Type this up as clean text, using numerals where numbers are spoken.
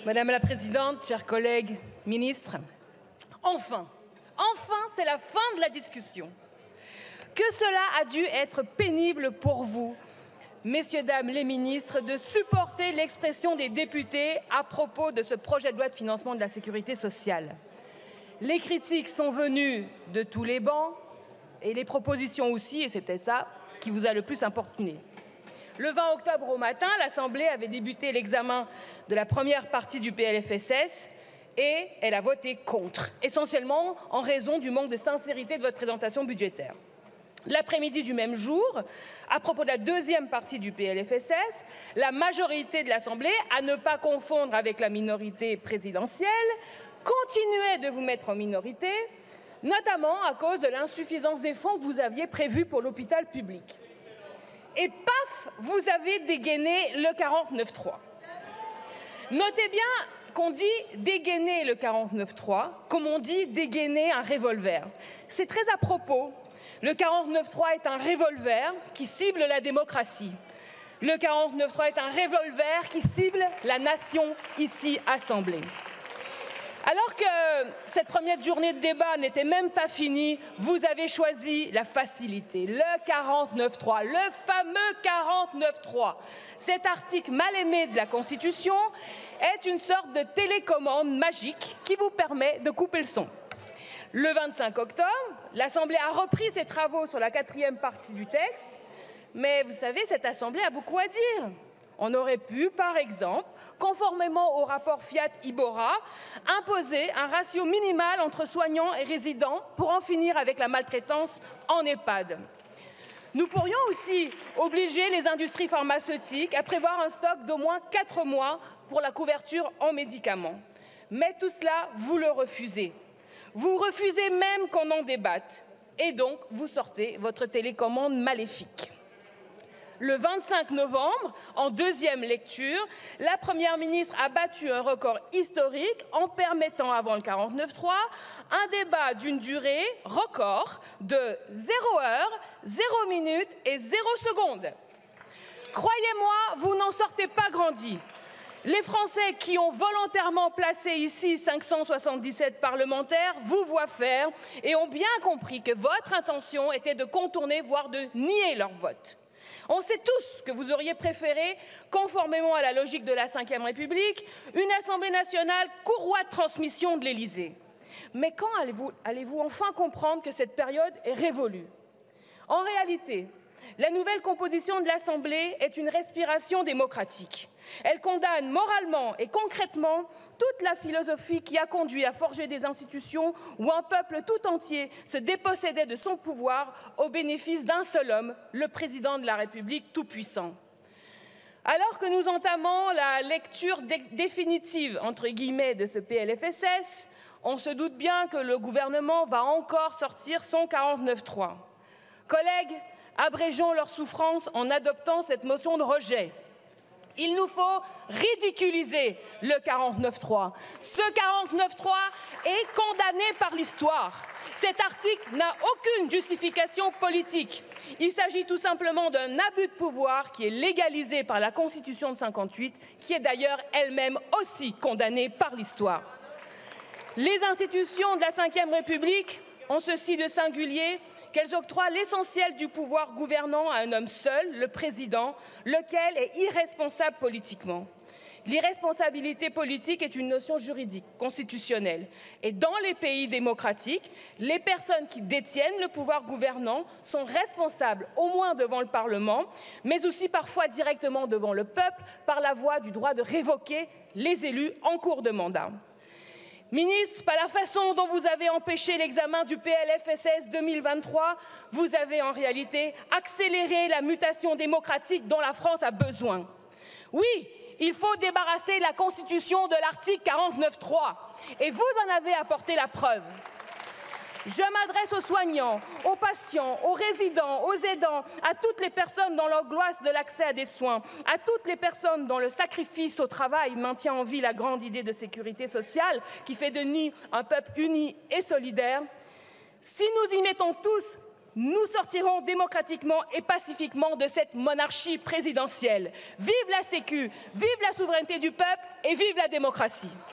Madame la Présidente, chers collègues, ministres, enfin, c'est la fin de la discussion. Que cela a dû être pénible pour vous, messieurs, dames les ministres, de supporter l'expression des députés à propos de ce projet de loi de financement de la sécurité sociale. Les critiques sont venues de tous les bancs et les propositions aussi, et c'est peut-être ça qui vous a le plus importuné. Le 20 octobre au matin, l'Assemblée avait débuté l'examen de la première partie du PLFSS et elle a voté contre, essentiellement en raison du manque de sincérité de votre présentation budgétaire. L'après-midi du même jour, à propos de la deuxième partie du PLFSS, la majorité de l'Assemblée, à ne pas confondre avec la minorité présidentielle, continuait de vous mettre en minorité, notamment à cause de l'insuffisance des fonds que vous aviez prévus pour l'hôpital public. Et paf, vous avez dégainé le 49.3. Notez bien qu'on dit dégainer le 49.3, comme on dit dégainer un revolver. C'est très à propos. Le 49.3 est un revolver qui cible la démocratie. Le 49.3 est un revolver qui cible la nation ici assemblée. Alors que cette première journée de débat n'était même pas finie, vous avez choisi la facilité, le 49.3, le fameux 49.3. Cet article mal aimé de la Constitution est une sorte de télécommande magique qui vous permet de couper le son. Le 25 octobre, l'Assemblée a repris ses travaux sur la quatrième partie du texte, mais vous savez, cette Assemblée a beaucoup à dire. On aurait pu, par exemple, conformément au rapport Fiat-Ibora, imposer un ratio minimal entre soignants et résidents pour en finir avec la maltraitance en EHPAD. Nous pourrions aussi obliger les industries pharmaceutiques à prévoir un stock d'au moins 4 mois pour la couverture en médicaments. Mais tout cela, vous le refusez. Vous refusez même qu'on en débatte. Et donc, vous sortez votre télécommande maléfique. Le 25 novembre, en deuxième lecture, la Première ministre a battu un record historique en permettant, avant le 49.3, un débat d'une durée record de 0 heure, 0 minute et 0 seconde. Croyez-moi, vous n'en sortez pas grandis. Les Français qui ont volontairement placé ici 577 parlementaires vous voient faire et ont bien compris que votre intention était de contourner, voire de nier leur vote. On sait tous que vous auriez préféré, conformément à la logique de la Ve République, une Assemblée nationale courroie de transmission de l'Élysée. Mais quand allez-vous enfin comprendre que cette période est révolue? En réalité, la nouvelle composition de l'Assemblée est une respiration démocratique. Elle condamne moralement et concrètement toute la philosophie qui a conduit à forger des institutions où un peuple tout entier se dépossédait de son pouvoir au bénéfice d'un seul homme, le président de la République tout-puissant. Alors que nous entamons la lecture définitive, entre guillemets, de ce PLFSS, on se doute bien que le gouvernement va encore sortir son 49.3. Collègues, abrégeons leur souffrance en adoptant cette motion de rejet. Il nous faut ridiculiser le 49.3. Ce 49.3 est condamné par l'histoire. Cet article n'a aucune justification politique. Il s'agit tout simplement d'un abus de pouvoir qui est légalisé par la Constitution de 58, qui est d'ailleurs elle-même aussi condamnée par l'histoire. Les institutions de la Ve République ont ceci de singulier qu'elles octroient l'essentiel du pouvoir gouvernant à un homme seul, le président, lequel est irresponsable politiquement. L'irresponsabilité politique est une notion juridique, constitutionnelle. Et dans les pays démocratiques, les personnes qui détiennent le pouvoir gouvernant sont responsables, au moins devant le Parlement, mais aussi parfois directement devant le peuple, par la voie du droit de révoquer les élus en cours de mandat. Ministre, par la façon dont vous avez empêché l'examen du PLFSS 2023, vous avez en réalité accéléré la mutation démocratique dont la France a besoin. Oui, il faut débarrasser la Constitution de l'article 49.3 et vous en avez apporté la preuve. Je m'adresse aux soignants, aux patients, aux résidents, aux aidants, à toutes les personnes dans l'angoisse de l'accès à des soins, à toutes les personnes dont le sacrifice au travail maintient en vie la grande idée de sécurité sociale qui fait de nous un peuple uni et solidaire. Si nous y mettons tous nous sortirons démocratiquement et pacifiquement de cette monarchie présidentielle. Vive la Sécu, vive la souveraineté du peuple et vive la démocratie.